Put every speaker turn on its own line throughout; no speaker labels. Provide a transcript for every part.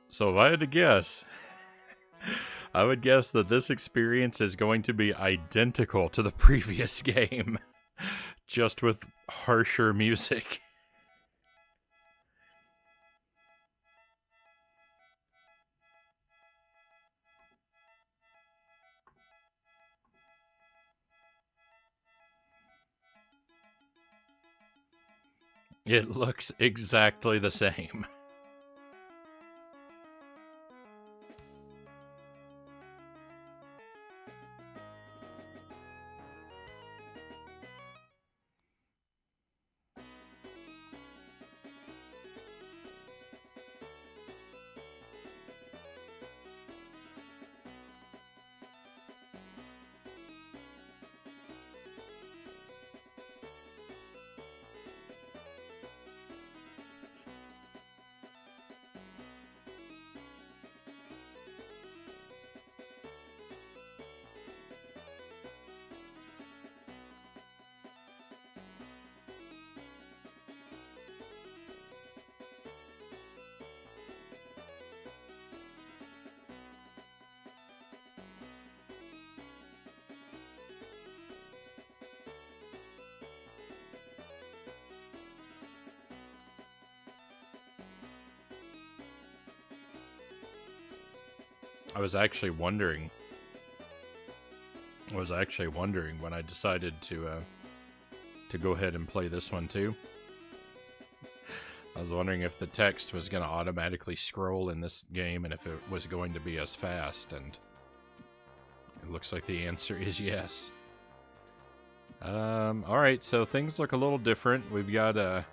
So if I had to guess, I would guess that this experience is going to be identical to the previous game, just with harsher music. It looks exactly the same. I was actually wondering. When I decided to go ahead and play this one too. I was wondering if the text was going to automatically scroll in this game and if it was going to be as fast, and it looks like the answer is yes. Alright, so things look a little different. We've got, it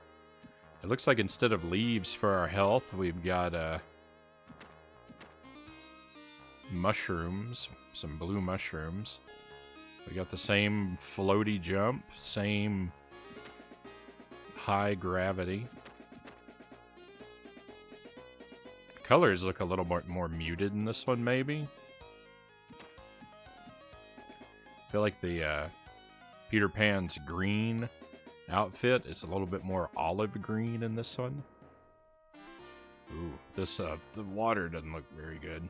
looks like instead of leaves for our health, we've got, mushrooms, some blue mushrooms. We got the same floaty jump, same high gravity. Colors look a little more muted in this one, maybe. I feel like the Peter Pan's green outfit is a little bit more olive green in this one. Ooh, this the water doesn't look very good.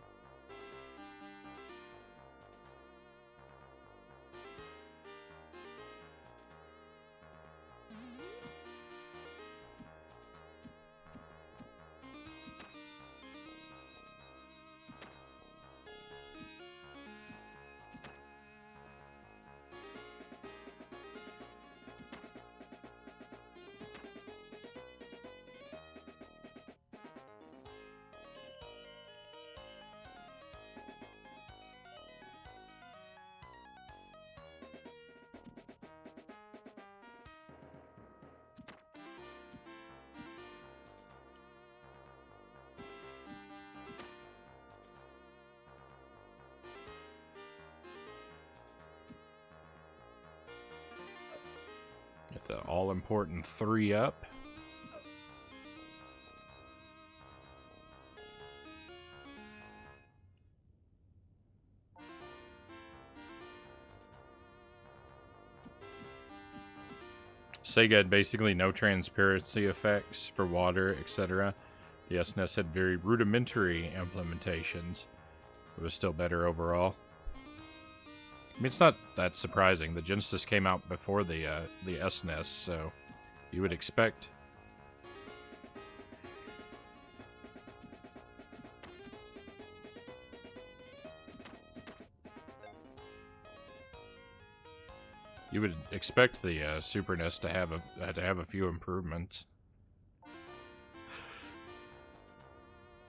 Get the all-important 3-up. Sega had basically no transparency effects for water, etc. The SNES had very rudimentary implementations. It was still better overall. I mean, it's not that surprising. The Genesis came out before the SNES, so you would expect. You would expect the Super NES to have a few improvements.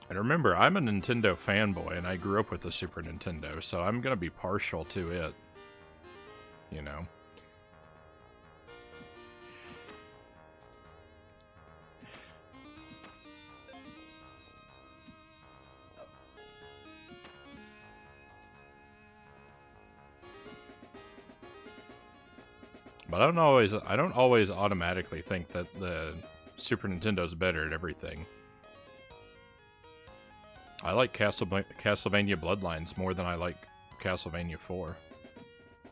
And remember, I'm a Nintendo fanboy, and I grew up with the Super Nintendo, so I'm gonna be partial to it. You know. But I don't always automatically think that the Super Nintendo's better at everything. I like Castlevania Bloodlines more than I like Castlevania 4,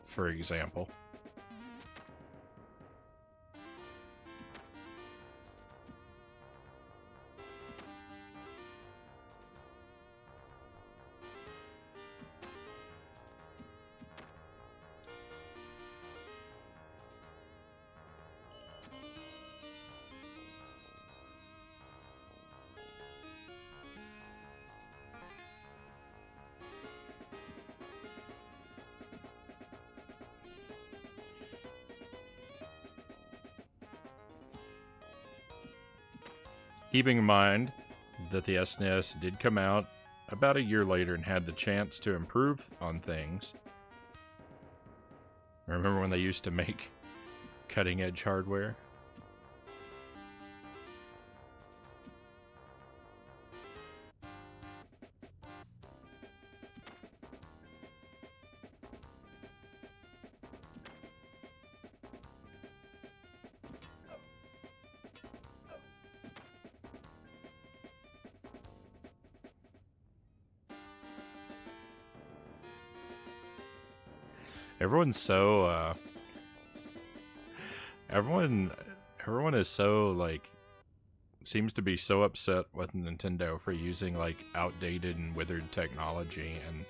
for example. keeping in mind that the SNES did come out about a year later and had the chance to improve on things. Remember when they used to make cutting-edge hardware? Everyone's so, everyone is so, like, seems to be so upset with Nintendo for using, like, outdated and withered technology, and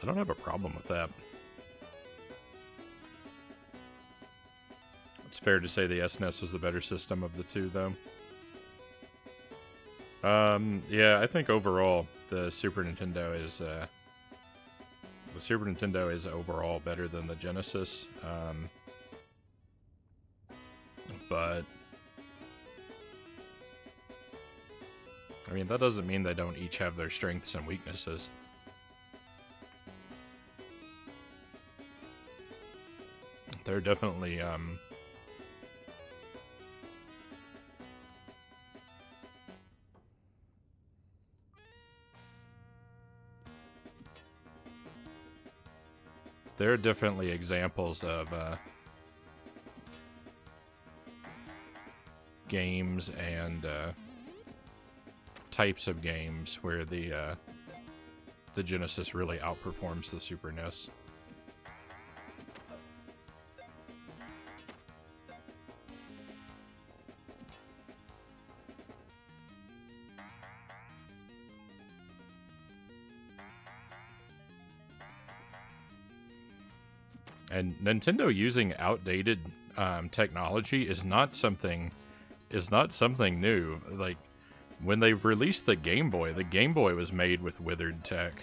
I don't have a problem with that. It's fair to say the SNES was the better system of the two, though. Yeah, I think overall the Super Nintendo is overall better than the Genesis, but I mean, that doesn't mean they don't each have their strengths and weaknesses. They're definitely, there are definitely examples of games and types of games where the Genesis really outperforms the Super NES. And Nintendo using outdated technology is not something new. Like, when they released the Game Boy was made with withered tech.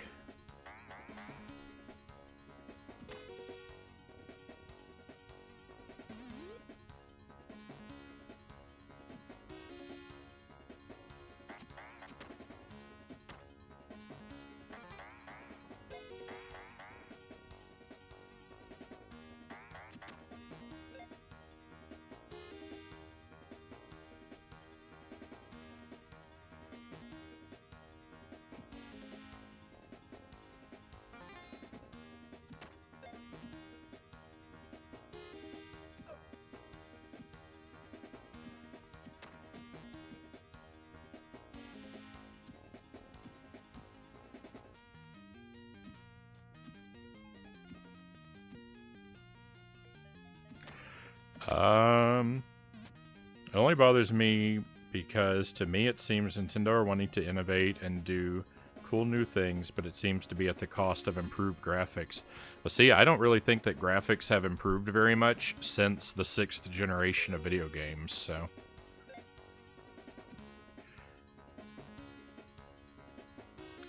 It only bothers me because to me it seems Nintendo are wanting to innovate and do cool new things, but it seems to be at the cost of improved graphics. But see, I don't really think that graphics have improved very much since the 6th generation of video games, so...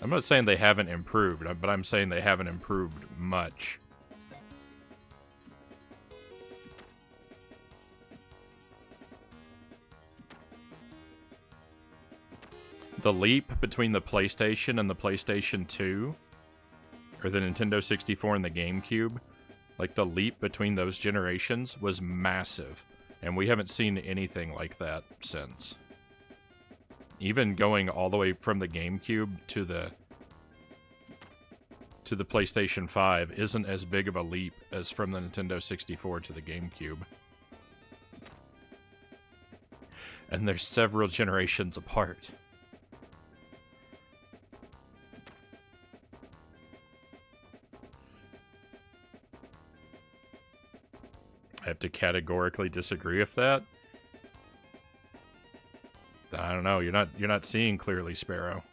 I'm not saying they haven't improved, but I'm saying they haven't improved much. The leap between the PlayStation and the PlayStation 2, or the Nintendo 64 and the GameCube, like the leap between those generations was massive, and we haven't seen anything like that since. Even going all the way from the GameCube to the PlayStation 5 isn't as big of a leap as from the Nintendo 64 to the GameCube. And they're several generations apart. I have to categorically disagree with that. I don't know. You're not seeing clearly, Sparrow.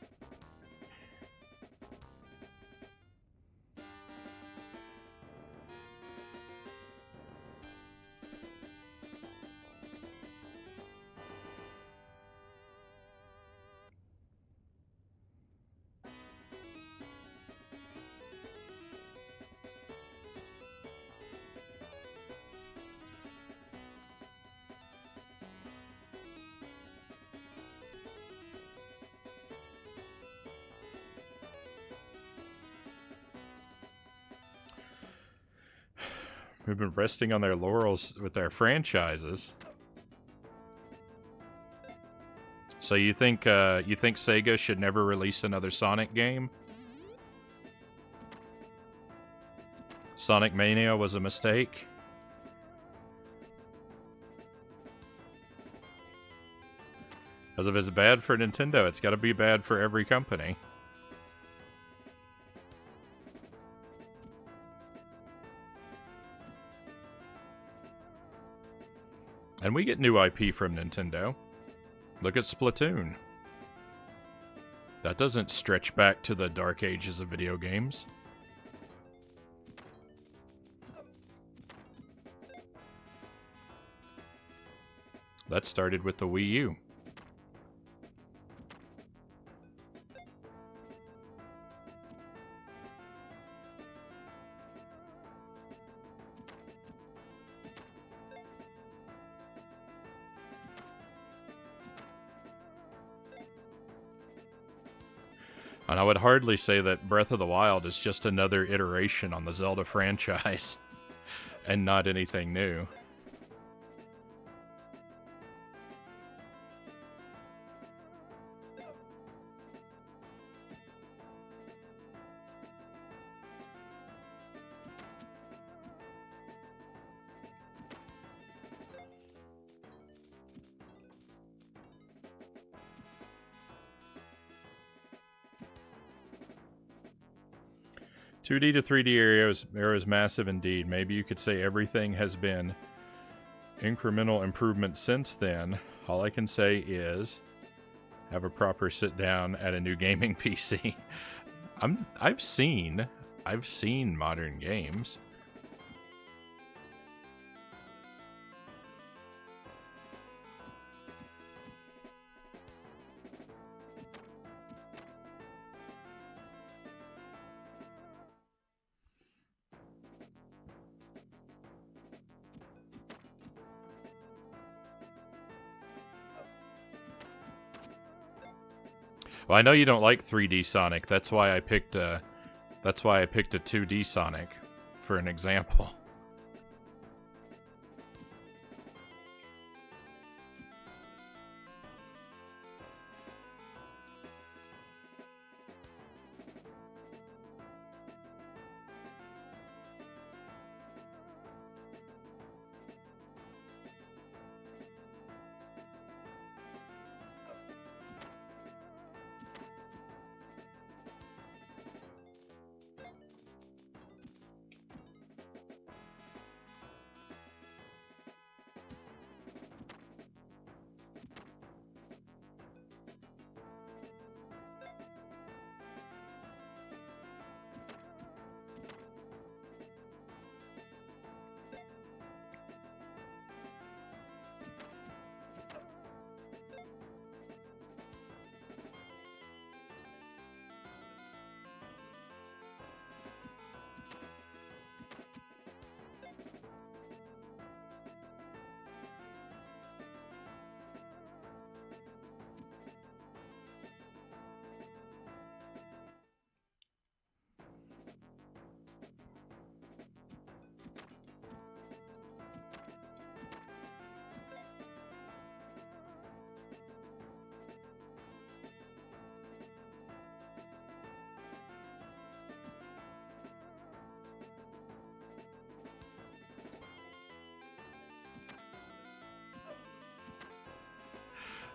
who've been resting on their laurels with their franchises. So you think Sega should never release another Sonic game? Sonic Mania was a mistake? Because if it's bad for Nintendo, it's got to be bad for every company. And we get new IP from Nintendo. Look at Splatoon. That doesn't stretch back to the dark ages of video games. That started with the Wii U. And I would hardly say that Breath of the Wild is just another iteration on the Zelda franchise, and not anything new. $2D to 3D era is massive indeed. Maybe you could say everything has been incremental improvement since then. All I can say is have a proper sit down at a new gaming PC. I've seen modern games. Well, I know you don't like 3D Sonic. That's why I picked a 2D Sonic for an example.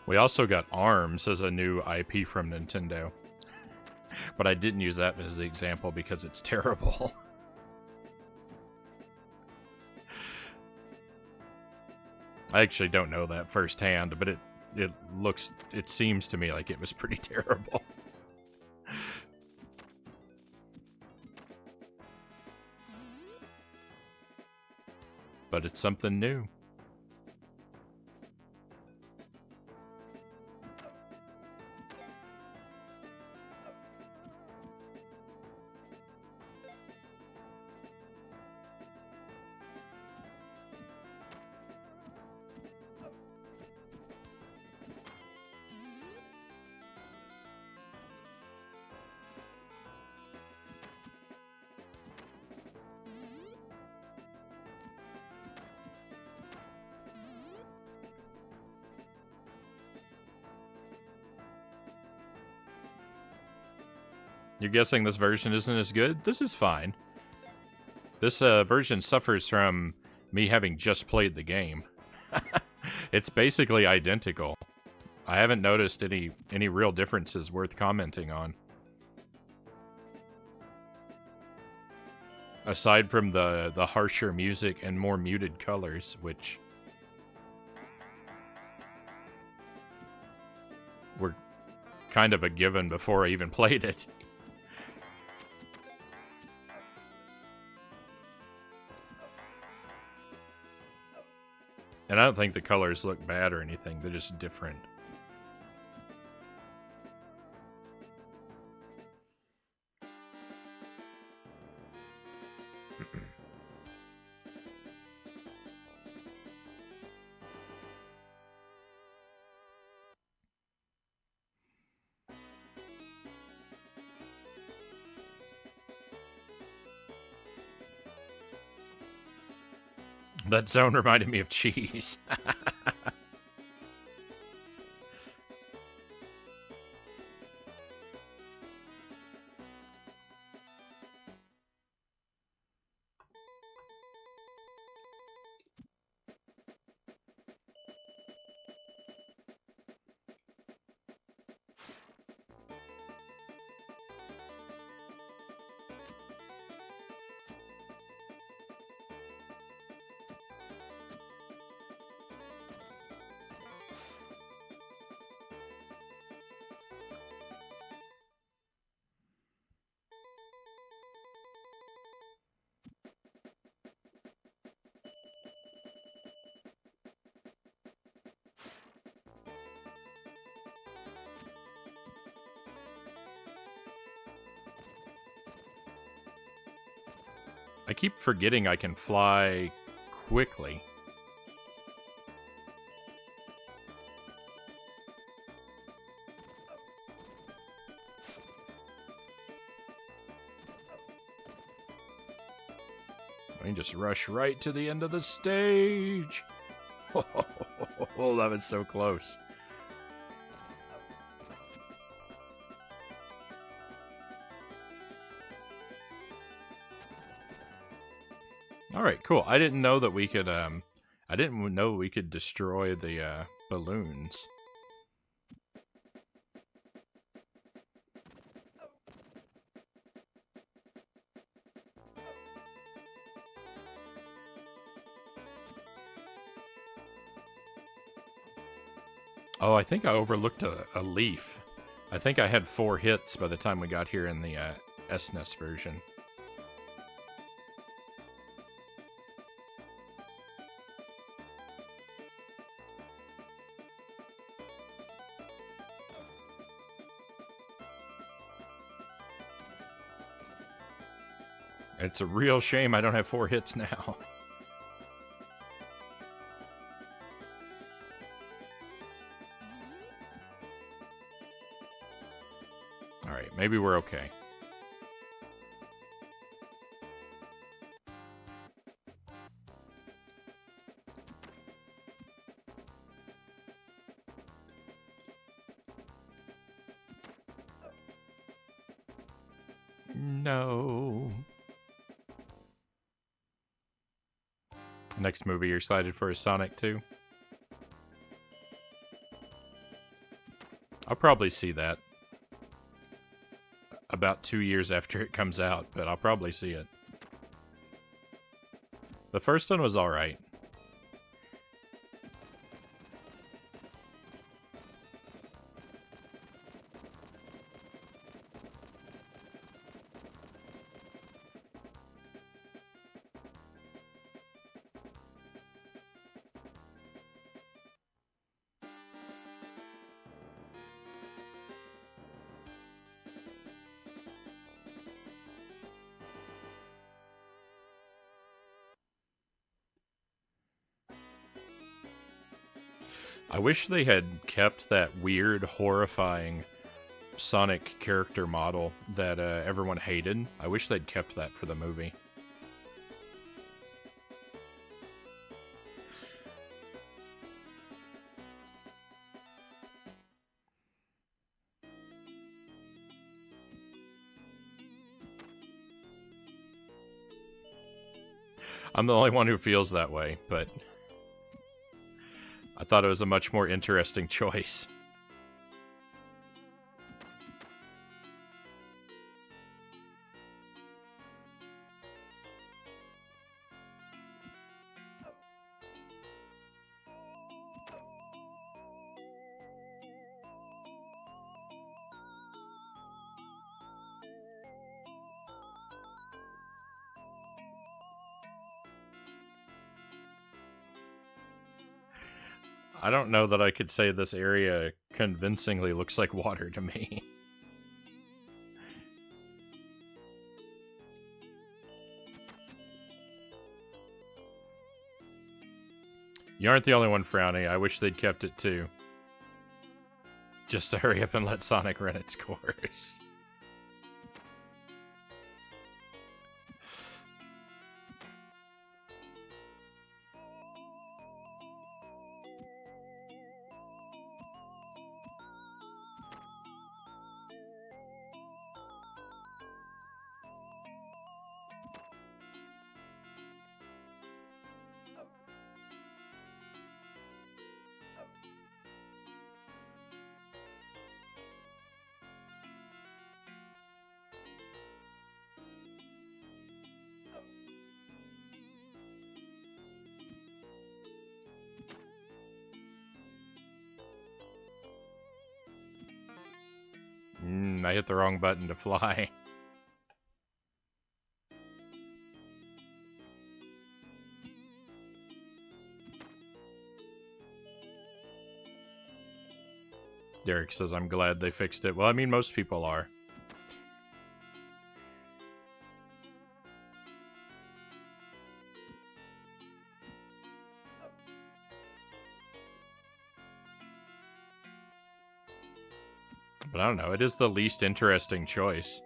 We also got ARMS as a new IP from Nintendo. But I didn't use that as the example because it's terrible. I actually don't know that firsthand, but it seems to me like it was pretty terrible. But it's something new. You're guessing this version isn't as good? This is fine. This version suffers from me having just played the game. It's basically identical. I haven't noticed any real differences worth commenting on. Aside from the harsher music and more muted colors, which were kind of a given before I even played it. And I don't think the colors look bad or anything, they're just different. That zone reminded me of cheese. I keep forgetting I can fly quickly. I can just rush right to the end of the stage. Oh, that was so close. Alright, cool. I didn't know that we could, I didn't know we could destroy the, balloons. Oh, I think I overlooked a leaf. I think I had 4 hits by the time we got here in the, SNES version. It's a real shame I don't have 4 hits now. Alright, maybe we're okay. No. Next movie you're excited for is Sonic 2? I'll probably see that. About 2 years after it comes out, but I'll probably see it. The first one was alright. I wish they had kept that weird, horrifying Sonic character model that everyone hated. I wish they'd kept that for the movie. I'm the only one who feels that way, but I thought it was a much more interesting choice. I don't know that I could say this area convincingly looks like water to me. You aren't the only one, Frownie. I wish they'd kept it too. Just to hurry up and let Sonic run its course. I hit the wrong button to fly. Derek says, I'm glad they fixed it. Well, I mean, most people are. But I don't know, it is the least interesting choice.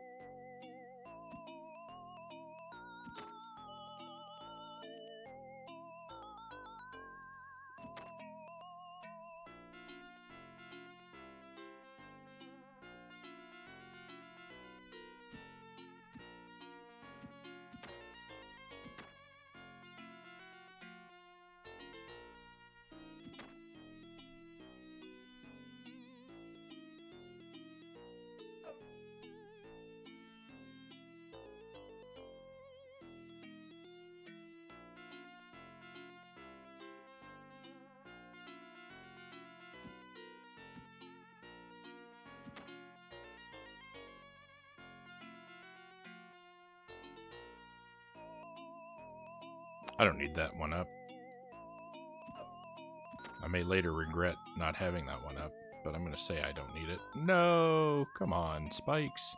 I don't need that one up. I may later regret not having that one up, but I'm going to say I don't need it. No! Come on, spikes.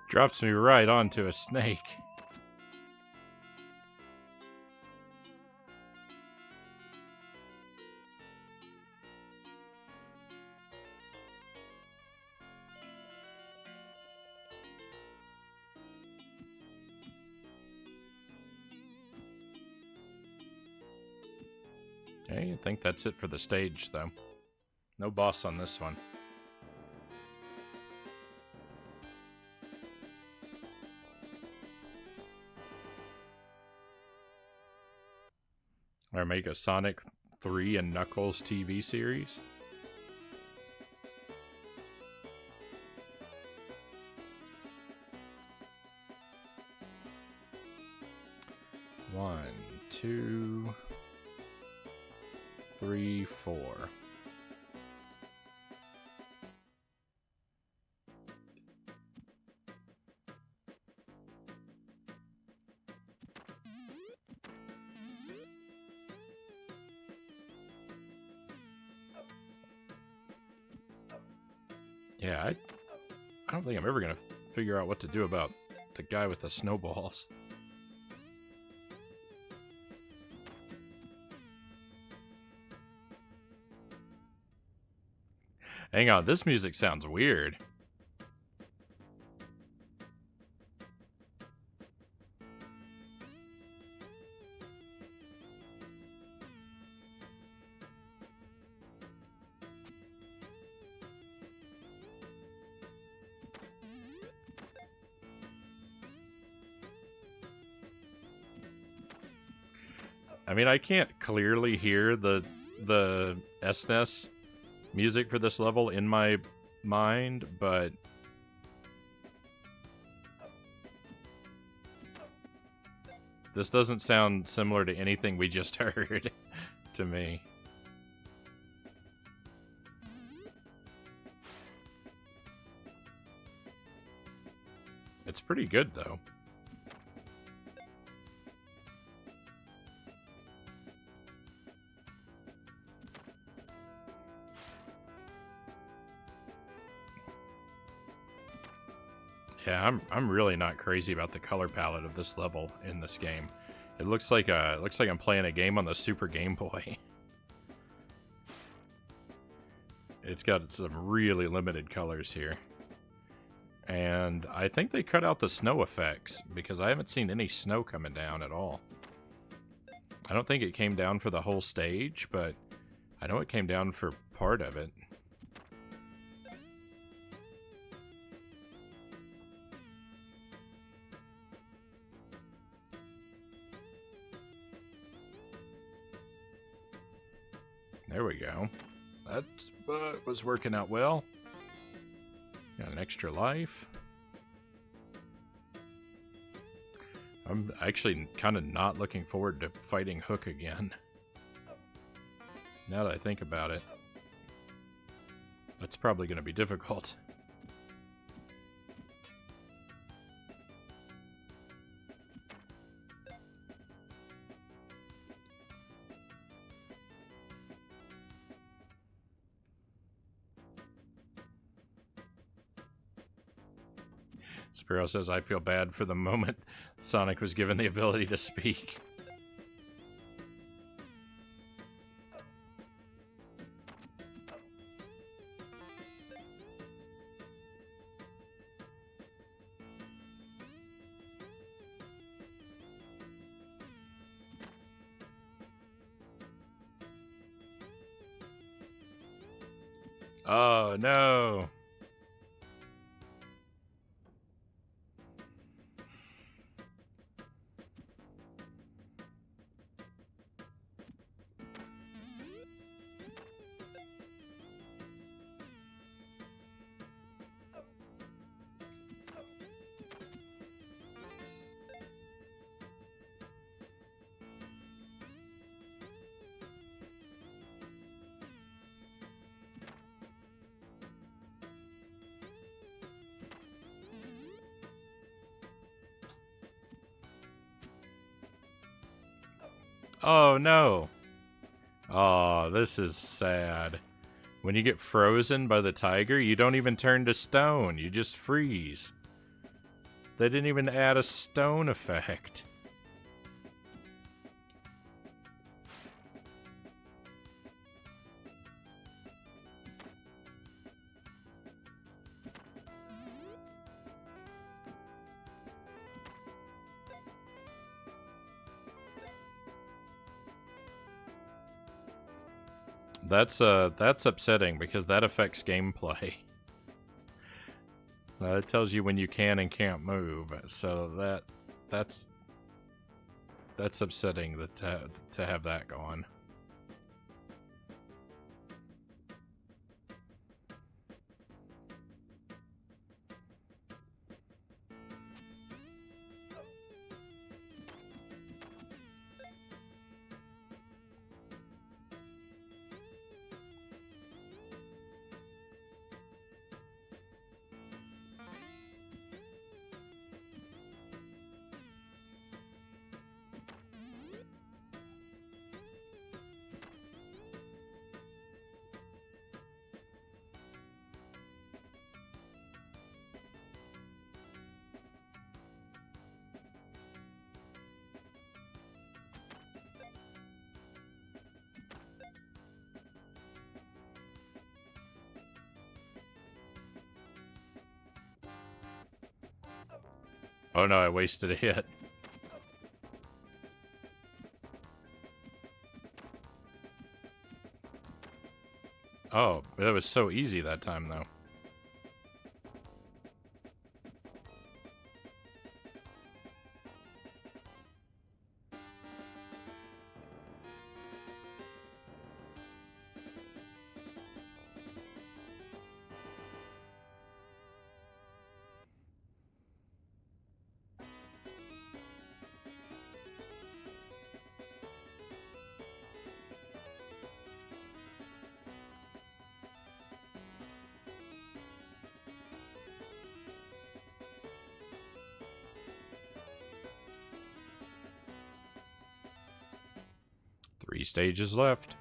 Drops me right onto a snake. Hey, I think that's it for the stage, though. No boss on this one. Or make a Sonic 3 and Knuckles TV series. One, two, three, four. Yeah, I don't think I'm ever going to figure out what to do about the guy with the snowballs. Hang on, this music sounds weird. I mean, I can't clearly hear the SNES music for this level in my mind, but this doesn't sound similar to anything we just heard to me. It's pretty good, though. Yeah, I'm really not crazy about the color palette of this level in this game. It looks like I'm playing a game on the Super Game Boy. It's got some really limited colors here. And I think they cut out the snow effects because I haven't seen any snow coming down at all. I don't think it came down for the whole stage, but I know it came down for part of it. There we go. That was working out well. Got an extra life. I'm actually kind of not looking forward to fighting Hook again. Now that I think about it. That's probably going to be difficult. Spiro says, I feel bad for the moment Sonic was given the ability to speak. Oh, no. Oh, no. Oh, this is sad. When you get frozen by the tiger, you don't even turn to stone. You just freeze. They didn't even add a stone effect. That's upsetting because that affects gameplay. It tells you when you can and can't move, so that's upsetting to have that gone. Oh no, I wasted a hit. Oh, that was so easy that time, though. Three stages left.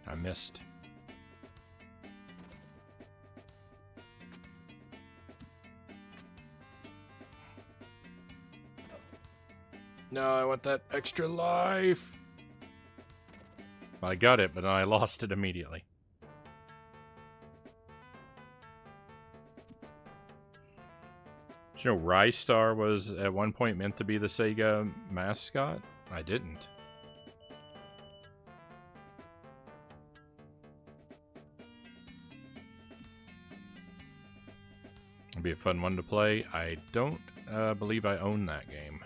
I missed. No, I want that extra life. I got it, but I lost it immediately. Did you know Rystar was at one point meant to be the Sega mascot? I didn't. It'll be a fun one to play. I don't believe I own that game.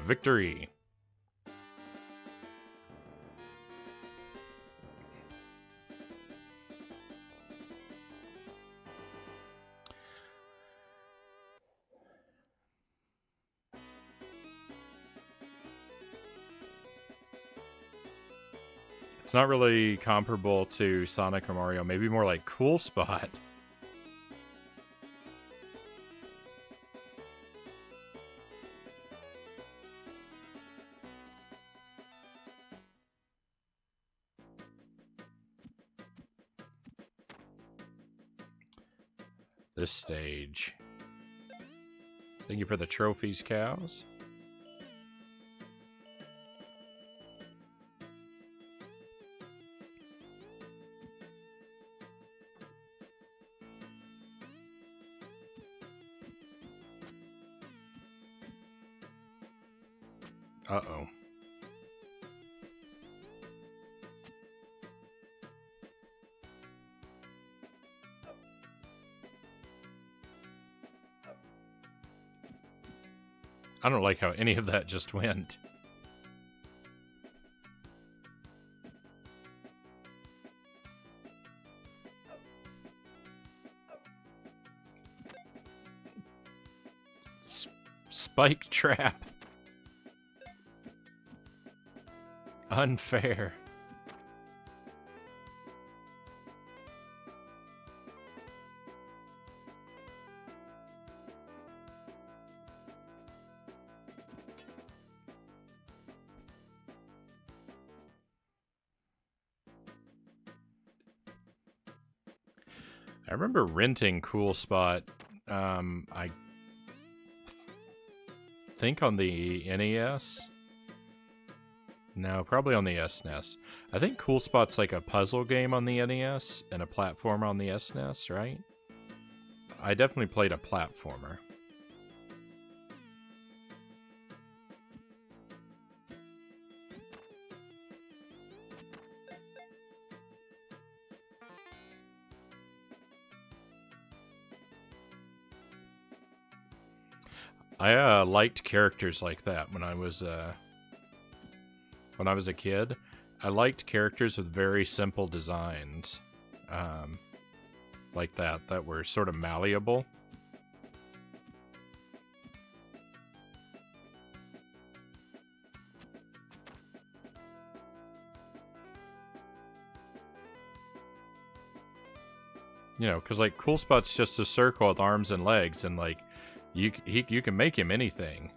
Victory. It's not really comparable to Sonic or Mario, maybe more like Cool Spot. this stage. Thank you for the trophies, cows. Uh-oh. I don't like how any of that just went. Spike trap. Unfair. I remember renting Cool Spot, I think on the NES. No, probably on the SNES. I think Cool Spot's like a puzzle game on the NES and a platformer on the SNES, right? I definitely played a platformer. I liked characters like that when I was a kid. I liked characters with very simple designs, like that were sort of malleable. You know, because like Cool Spot's just a circle with arms and legs, and like you can make him anything.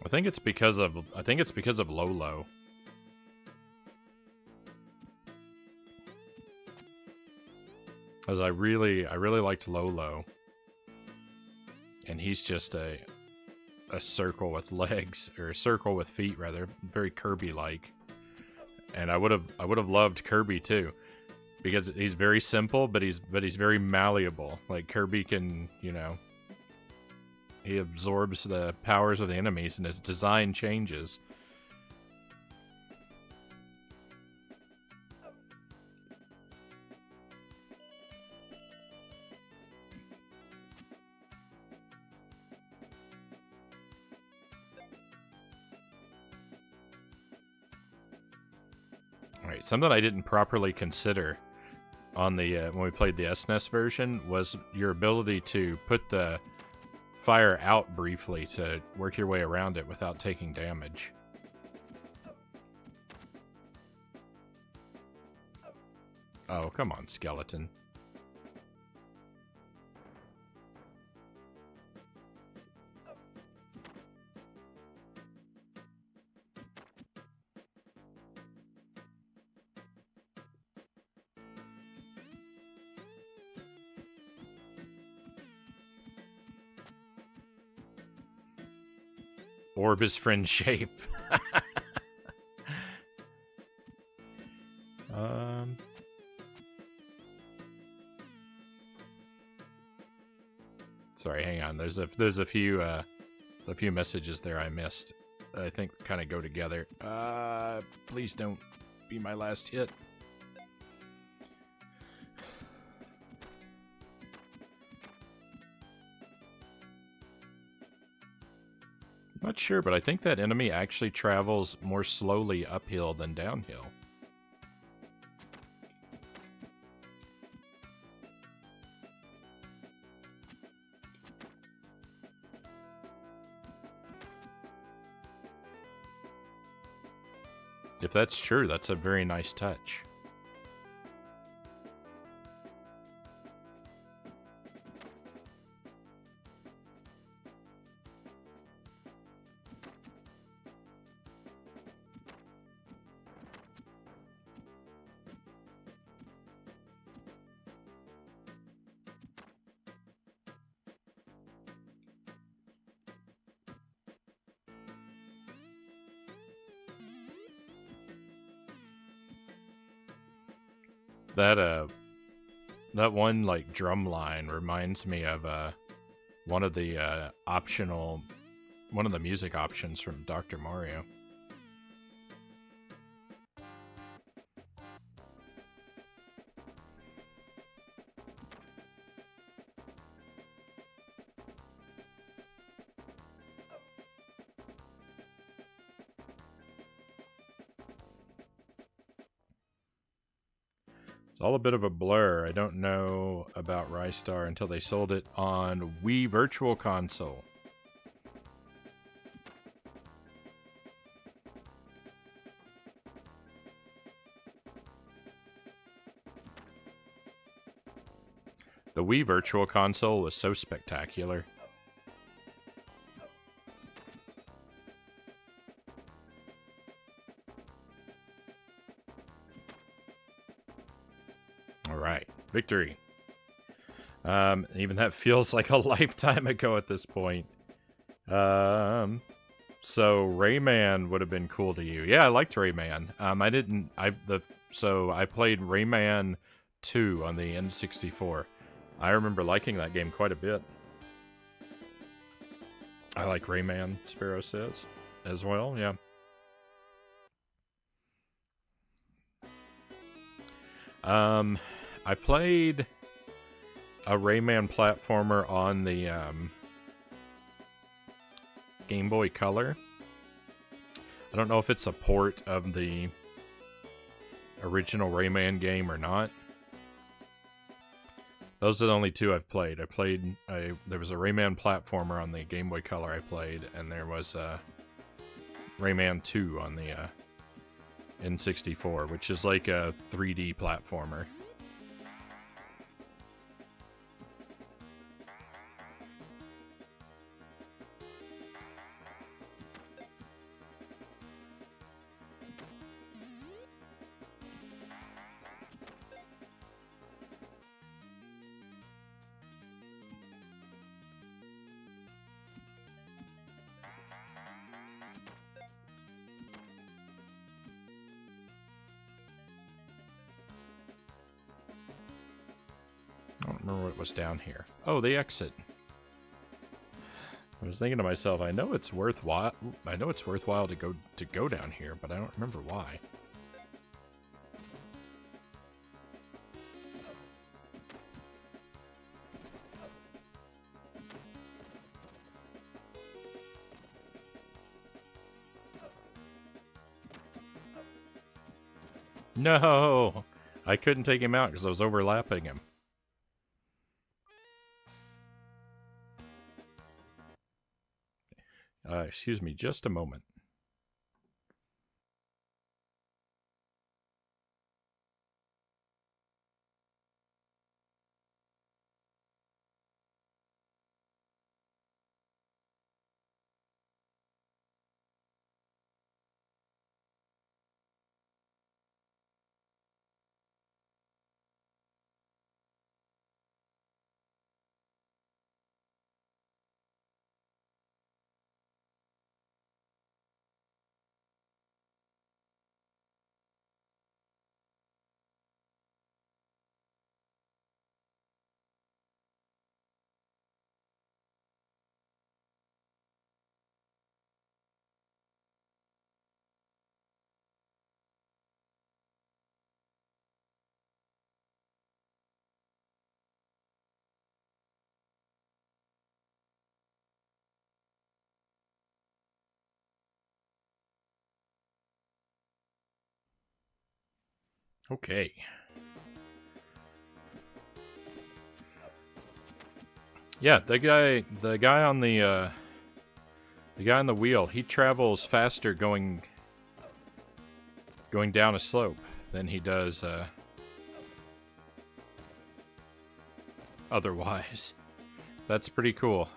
I think it's because of Lolo. Because I really liked Lolo. And he's just a circle with legs, or a circle with feet rather, very Kirby-like. And I would have loved Kirby too, because he's very simple, but he's very malleable. Like Kirby can, you know, he absorbs the powers of the enemies, and his design changes. Alright, something I didn't properly consider on the when we played the SNES version was your ability to put the fire out briefly to work your way around it without taking damage. Oh, come on, skeleton. Orb is friend shape. Sorry, hang on. There's a few messages there I missed that I think kind of go together. Please don't be my last hit. Not sure, but I think that enemy actually travels more slowly uphill than downhill. If that's true, that's a very nice touch. That one like drum line reminds me of one of the one of the music options from Dr. Mario. It's all a bit of a blur. I don't know about Rystar until they sold it on Wii Virtual Console. The Wii Virtual Console was so spectacular. Alright, victory. Even that feels like a lifetime ago at this point. So Rayman would have been cool to you. Yeah, I liked Rayman. I played Rayman 2 on the N64. I remember liking that game quite a bit. I like Rayman, Sparrow says, as well, yeah. I played a Rayman platformer on the Game Boy Color. I don't know if it's a port of the original Rayman game or not. Those are the only two I've played. There was a Rayman platformer on the Game Boy Color I played, and there was Rayman 2 on the N64, which is like a 3D platformer. I don't remember what was down here. Oh, the exit. I was thinking to myself, I know it's worthwhile to go down here, but I don't remember why. No! I couldn't take him out because I was overlapping him. Excuse me, just a moment. Okay. Yeah, the guy on the guy on the wheel, he travels faster going going down a slope than he does otherwise. That's pretty cool.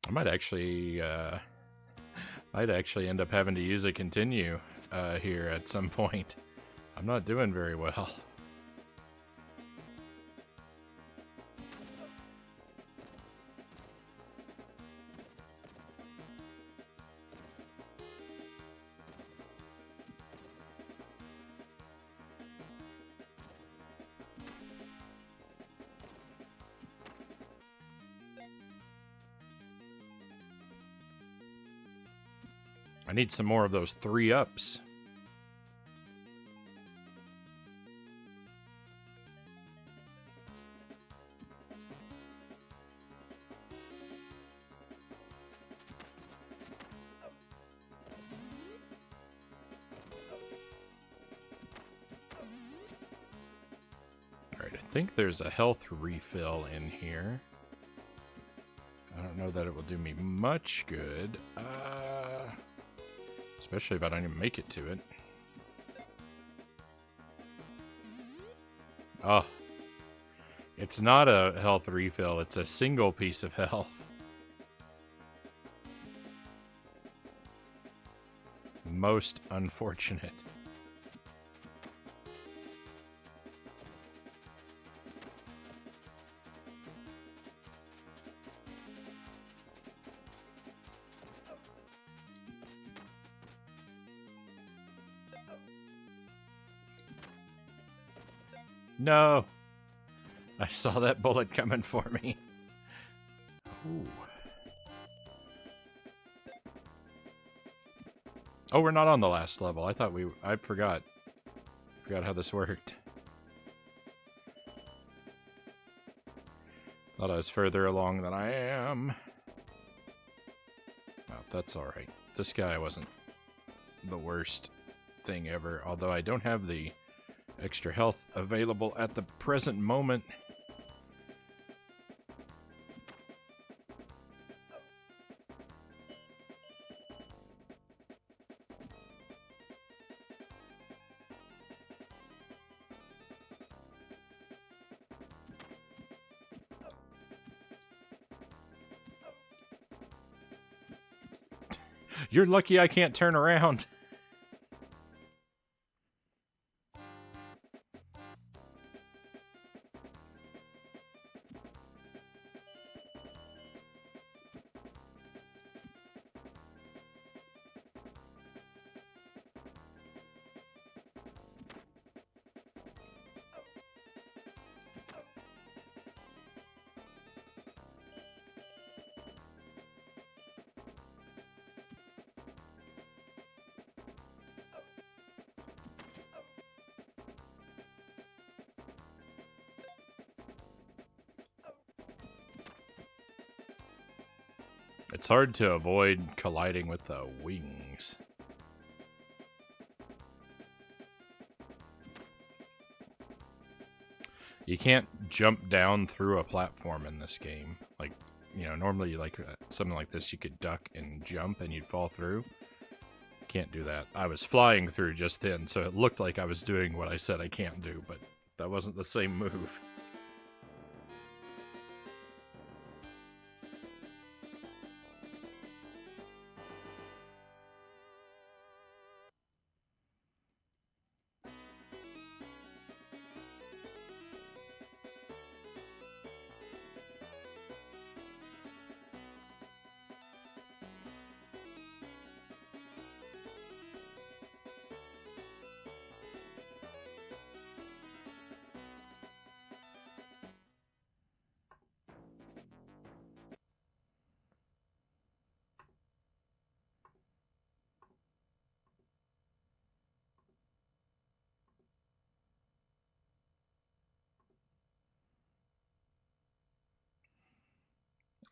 I might actually end up having to use a continue here at some point. I'm not doing very well. I need some more of those 3-ups. Alright, I think there's a health refill in here. I don't know that it will do me much good. Especially if I don't even make it to it. Oh. It's not a health refill, it's a single piece of health. Most unfortunate. No! I saw that bullet coming for me. Ooh. Oh, we're not on the last level. I forgot how this worked. Thought I was further along than I am. Well, that's alright. This guy wasn't the worst thing ever, although I don't have the extra health available at the present moment. You're lucky I can't turn around. It's hard to avoid colliding with the wings. You can't jump down through a platform in this game. Like, you know, normally like something like this you could duck and jump and you'd fall through. Can't do that. I was flying through just then, so it looked like I was doing what I said I can't do, but that wasn't the same move.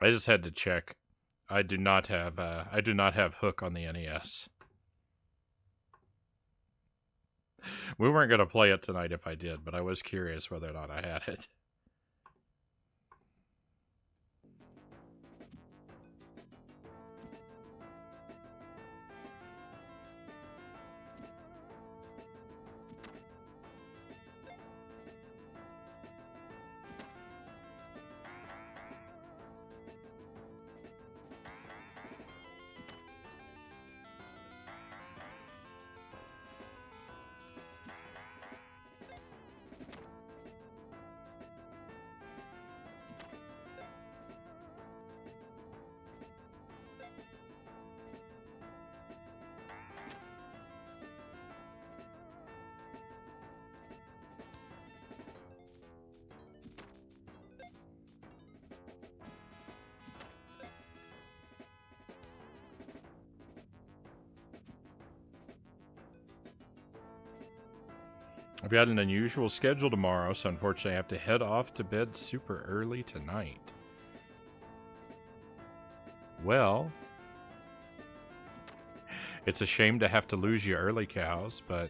I just had to check. I do not have Hook on the NES. We weren't going to play it tonight if I did, but I was curious whether or not I had it. I've got an unusual schedule tomorrow, so unfortunately I have to head off to bed super early tonight. Well, it's a shame to have to lose you early, cows, but,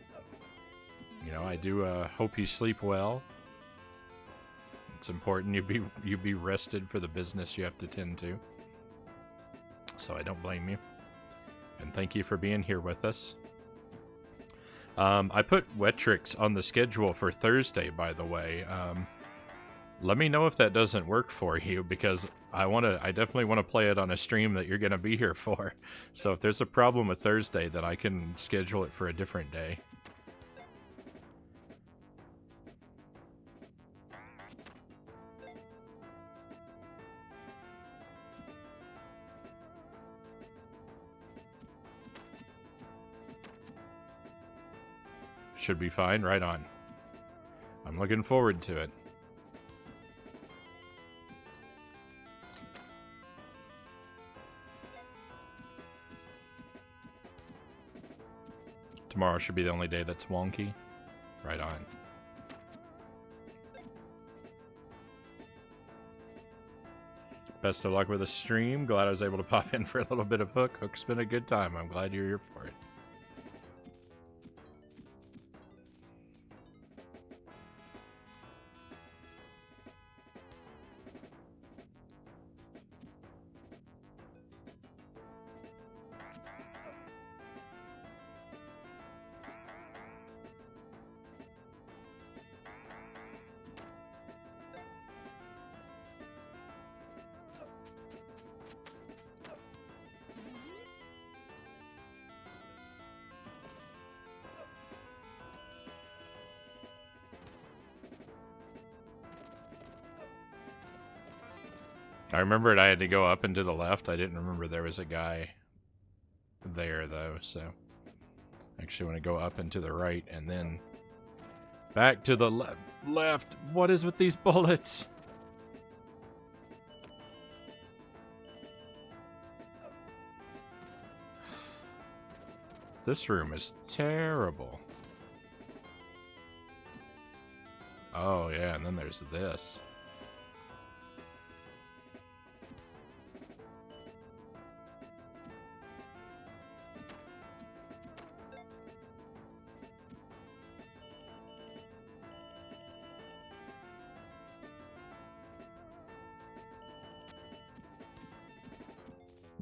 you know, I do hope you sleep well. It's important you be rested for the business you have to tend to. So I don't blame you. And thank you for being here with us. I put Wetrix on the schedule for Thursday, by the way. Let me know if that doesn't work for you, because I definitely want to play it on a stream that you're going to be here for. So if there's a problem with Thursday, then I can schedule it for a different day. Should be fine. Right on. I'm looking forward to it. Tomorrow should be the only day that's wonky. Right on. Best of luck with the stream. Glad I was able to pop in for a little bit of Hook. Hook's been a good time. I'm glad you're here for it. I remembered I had to go up and to the left. I didn't remember there was a guy there, though, so... I actually want to go up and to the right, and then... back to the left! What is with these bullets? This room is terrible. Oh, yeah, and then there's this.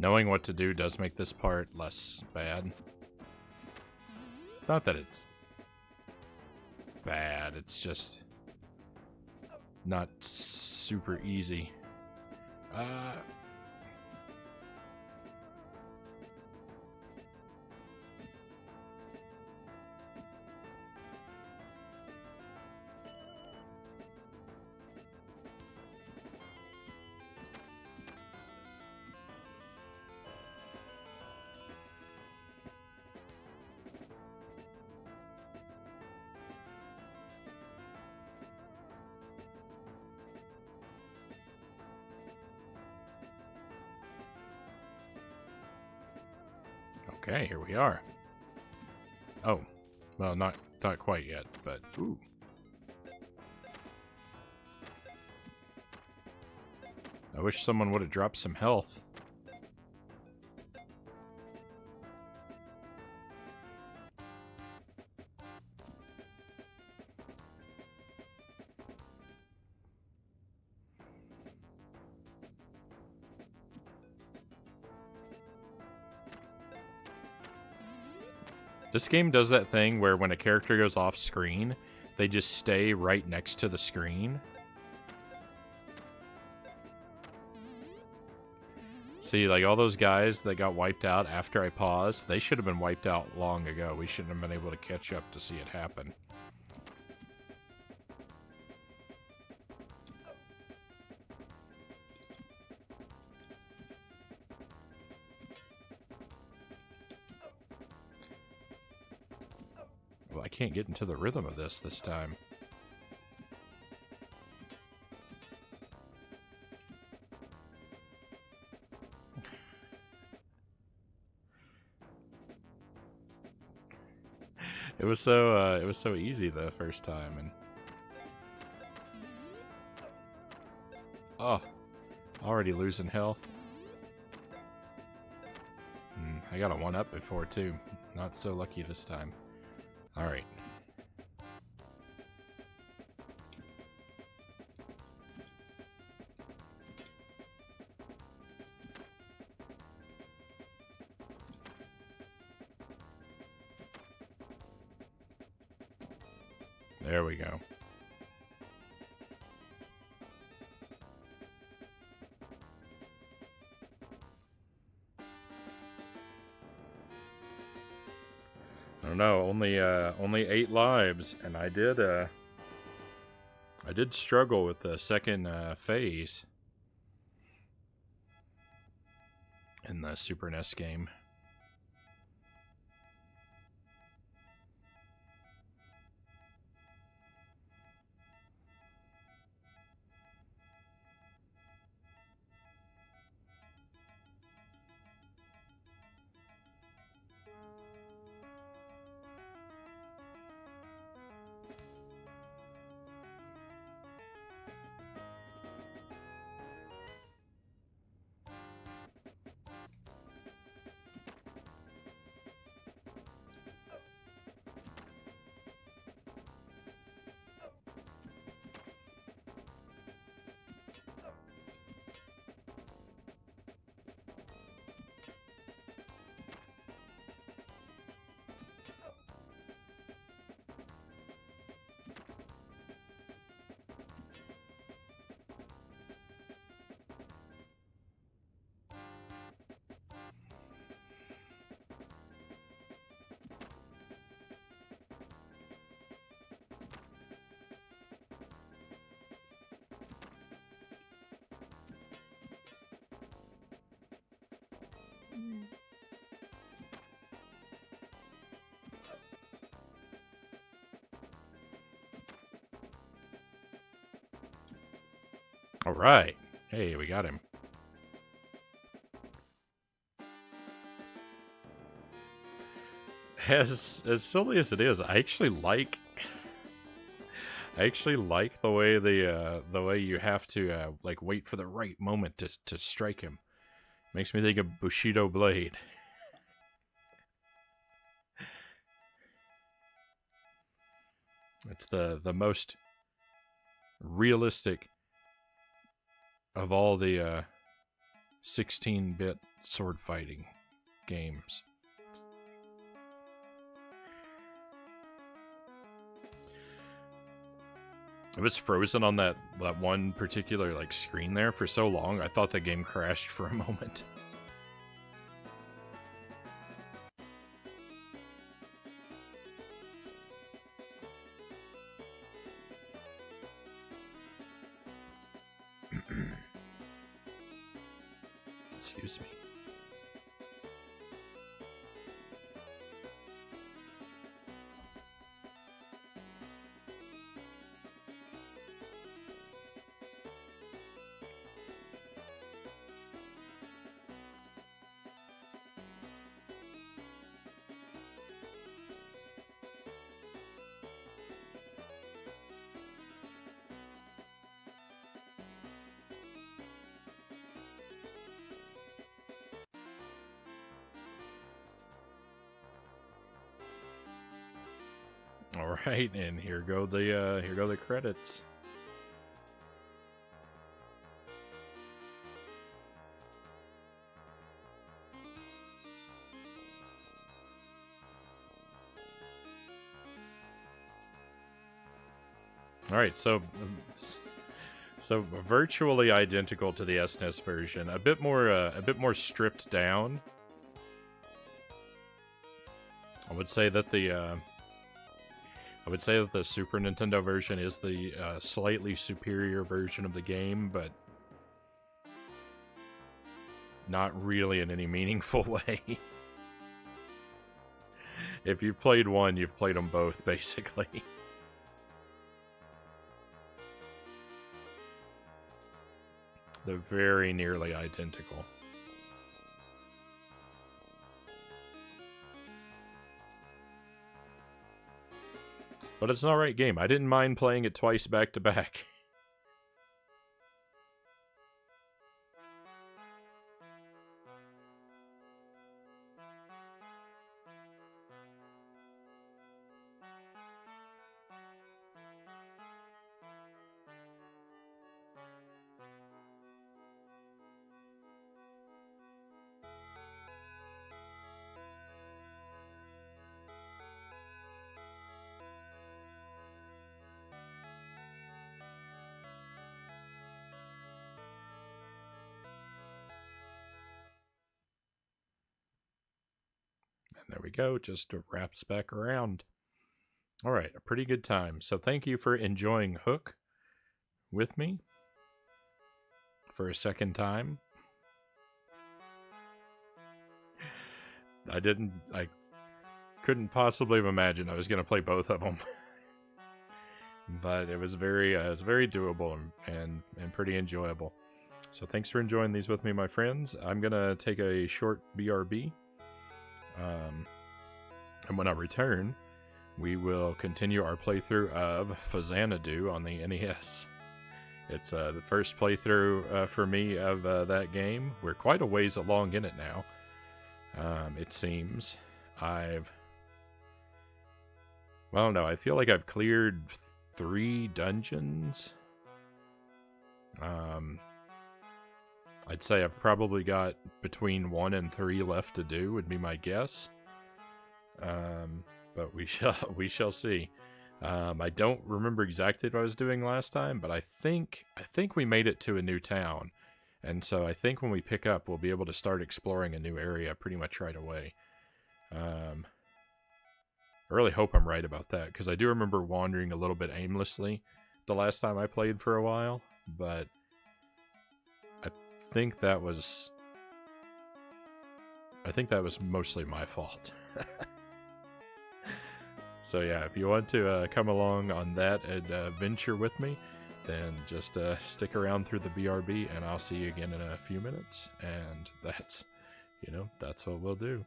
Knowing what to do does make this part less bad. Not that it's bad, it's just not super easy. Okay, here we are. Oh, well, not quite yet, but ooh. I wish someone would have dropped some health. This game does that thing where when a character goes off screen, they just stay right next to the screen. See, like all those guys that got wiped out after I paused, they should have been wiped out long ago. We shouldn't have been able to catch up to see it happen. Well, I can't get into the rhythm of this time. It was so easy the first time, and oh, already losing health. I got a 1-up before too. Not so lucky this time. All right. There we go. I don't know, only 8 lives, and I did struggle with the second phase in the Super NES game. All right. Hey, we got him. As silly as it is, I actually like the way the way you have to like wait for the right moment to strike him. Makes me think of Bushido Blade. It's the most realistic of all the 16-bit sword fighting games. It was frozen on that one particular like screen there for so long, I thought the game crashed for a moment. Excuse me. All right, and here go the credits. All right, so virtually identical to the SNES version, a bit more stripped down. I would say that the Super Nintendo version is the slightly superior version of the game, but not really in any meaningful way. If you've played one, you've played them both, basically. They're very nearly identical. But it's an alright game. I didn't mind playing it twice back to back. There we go, just wraps back around. All right, a pretty good time. So thank you for enjoying Hook with me for a second time. I couldn't possibly have imagined I was going to play both of them. But it was very doable and pretty enjoyable. So thanks for enjoying these with me, my friends. I'm going to take a short BRB. And when I return, we will continue our playthrough of Xanadu on the NES. It's the first playthrough for me of that game. We're quite a ways along in it now. It seems. I don't know. I feel like I've cleared 3 dungeons. I'd say I've probably got between 1 and 3 left to do, would be my guess. But we shall see. I don't remember exactly what I was doing last time, but I think we made it to a new town. And so I think when we pick up, we'll be able to start exploring a new area pretty much right away. I really hope I'm right about that, because I do remember wandering a little bit aimlessly the last time I played for a while, but I think that was mostly my fault. So yeah, if you want to come along on that adventure with me, then just stick around through the BRB, and I'll see you again in a few minutes. And that's what we'll do.